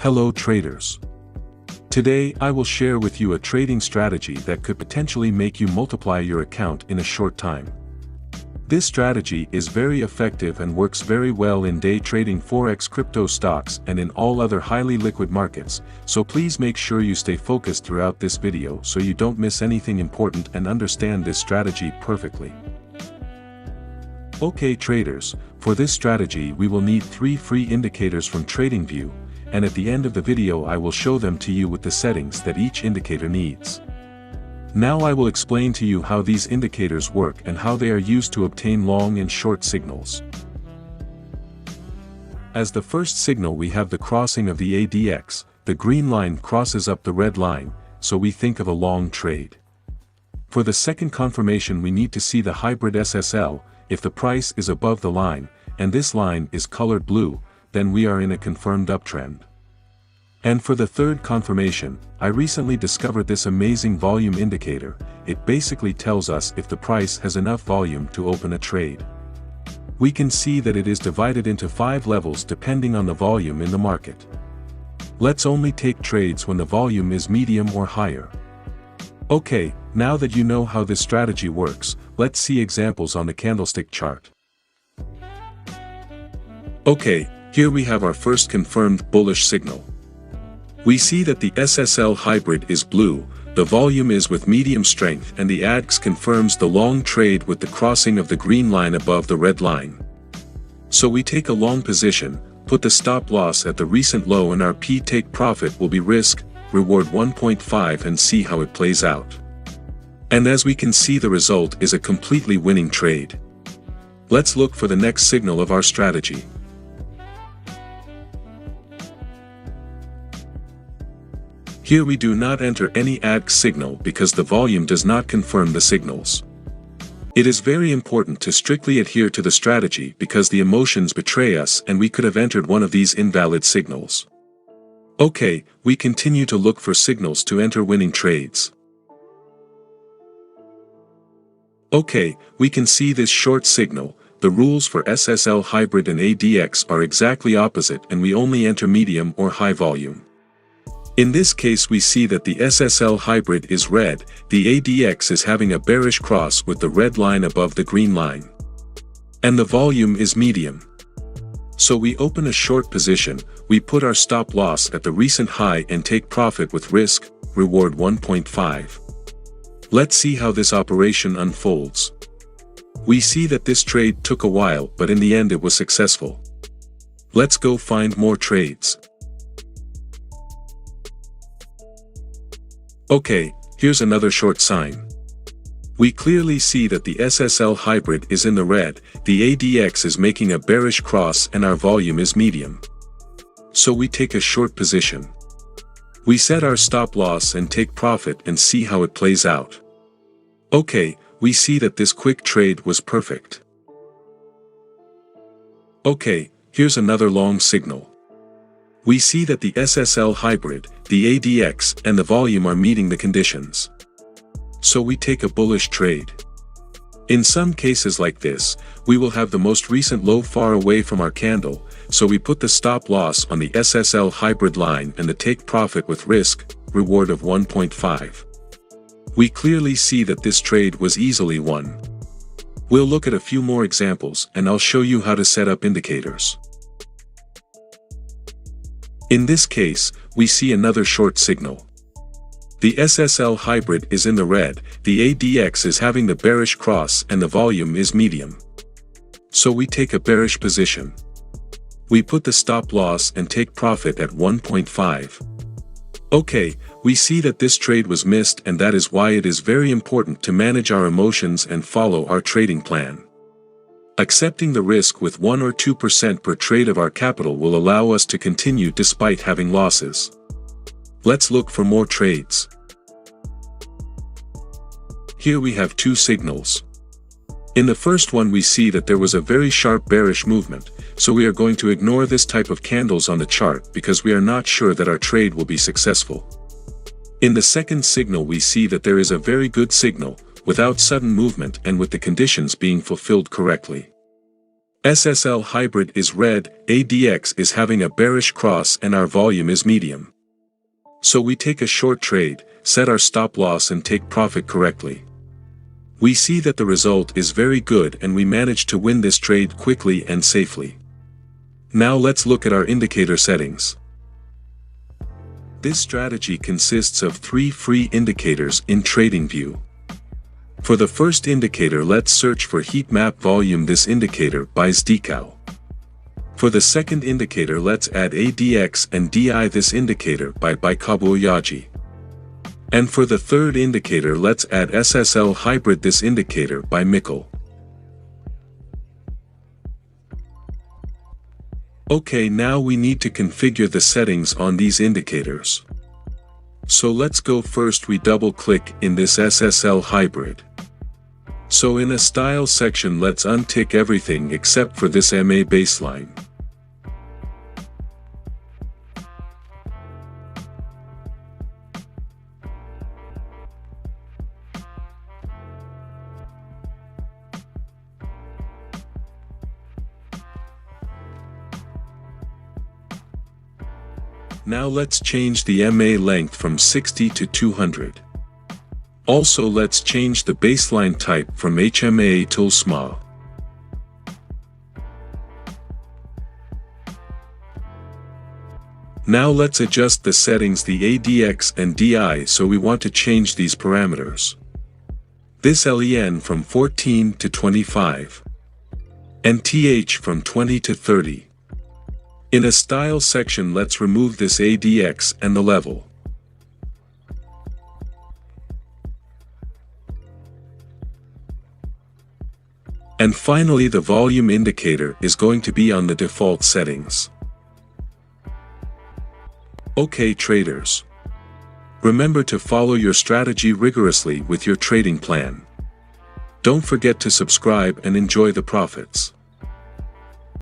Hello traders. Today I will share with you a trading strategy that could potentially make you multiply your account in a short time. This strategy is very effective and works very well in day trading forex crypto stocks and in all other highly liquid markets, so please make sure you stay focused throughout this video so you don't miss anything important and understand this strategy perfectly. Okay traders, for this strategy we will need 3 free indicators from TradingView, and at the end of the video I will show them to you with the settings that each indicator needs. Now I will explain to you how these indicators work and how they are used to obtain long and short signals. As the first signal we have the crossing of the ADX, the green line crosses up the red line, so we think of a long trade. For the second confirmation we need to see the hybrid SSL, if the price is above the line, and this line is colored blue, then we are in a confirmed uptrend. And for the third confirmation, I recently discovered this amazing volume indicator. It basically tells us if the price has enough volume to open a trade. We can see that it is divided into 5 levels depending on the volume in the market. Let's only take trades when the volume is medium or higher. Okay, now that you know how this strategy works, let's see examples on the candlestick chart. Okay, here we have our first confirmed bullish signal. We see that the SSL hybrid is blue, the volume is with medium strength and the ADX confirms the long trade with the crossing of the green line above the red line. So we take a long position, put the stop loss at the recent low and our take profit will be risk, reward 1.5 and see how it plays out. And as we can see the result is a completely winning trade. Let's look for the next signal of our strategy. Here we do not enter any ADX signal because the volume does not confirm the signals. It is very important to strictly adhere to the strategy because the emotions betray us and we could have entered one of these invalid signals. Okay, we continue to look for signals to enter winning trades. Okay, we can see this short signal. The rules for SSL hybrid and ADX are exactly opposite and we only enter medium or high volume. In this case we see that the SSL hybrid is red, the ADX is having a bearish cross with the red line above the green line. And the volume is medium. So we open a short position, we put our stop loss at the recent high and take profit with risk, reward 1.5. Let's see how this operation unfolds. We see that this trade took a while but in the end it was successful. Let's go find more trades. Okay, here's another short sign. We clearly see that the SSL hybrid is in the red, the ADX is making a bearish cross and our volume is medium. So we take a short position. We set our stop loss and take profit and see how it plays out. Okay, we see that this quick trade was perfect. Okay, here's another long signal. We see that the SSL hybrid, the ADX and the volume are meeting the conditions. So we take a bullish trade. In some cases like this, we will have the most recent low far away from our candle, so we put the stop loss on the SSL hybrid line and the take profit with risk, reward of 1.5. We clearly see that this trade was easily won. We'll look at a few more examples and I'll show you how to set up indicators. In this case, we see another short signal. The SSL hybrid is in the red, the ADX is having the bearish cross and the volume is medium. So we take a bearish position. We put the stop loss and take profit at 1.5. Okay, we see that this trade was missed and that is why it is very important to manage our emotions and follow our trading plan. Accepting the risk with 1 or 2% per trade of our capital will allow us to continue despite having losses. Let's look for more trades. Here we have 2 signals. In the first one we see that there was a very sharp bearish movement, so we are going to ignore this type of candles on the chart because we are not sure that our trade will be successful. In the second signal we see that there is a very good signal, without sudden movement and with the conditions being fulfilled correctly. SSL hybrid is red, ADX is having a bearish cross and our volume is medium. So we take a short trade, set our stop loss and take profit correctly. We see that the result is very good and we managed to win this trade quickly and safely. Now let's look at our indicator settings. This strategy consists of 3 free indicators in TradingView. For the first indicator, let's search for heat map volume. This indicator buys decal. For the second indicator, let's add ADX and DI. This indicator buy Kabuyaji. And for the third indicator, let's add SSL hybrid. This indicator buy Mikkel. Okay, now we need to configure the settings on these indicators. So let's go. First we double click in this SSL hybrid. So in a style section, let's untick everything except for this MA baseline. Now let's change the MA length from 60 to 200. Also let's change the baseline type from HMA to small. Now let's adjust the settings, the ADX and DI, so we want to change these parameters. This LEN from 14 to 25. And TH from 20 to 30. In a style section, let's remove this ADX and the level. And finally, the volume indicator is going to be on the default settings. Okay traders. Remember to follow your strategy rigorously with your trading plan. Don't forget to subscribe and enjoy the profits.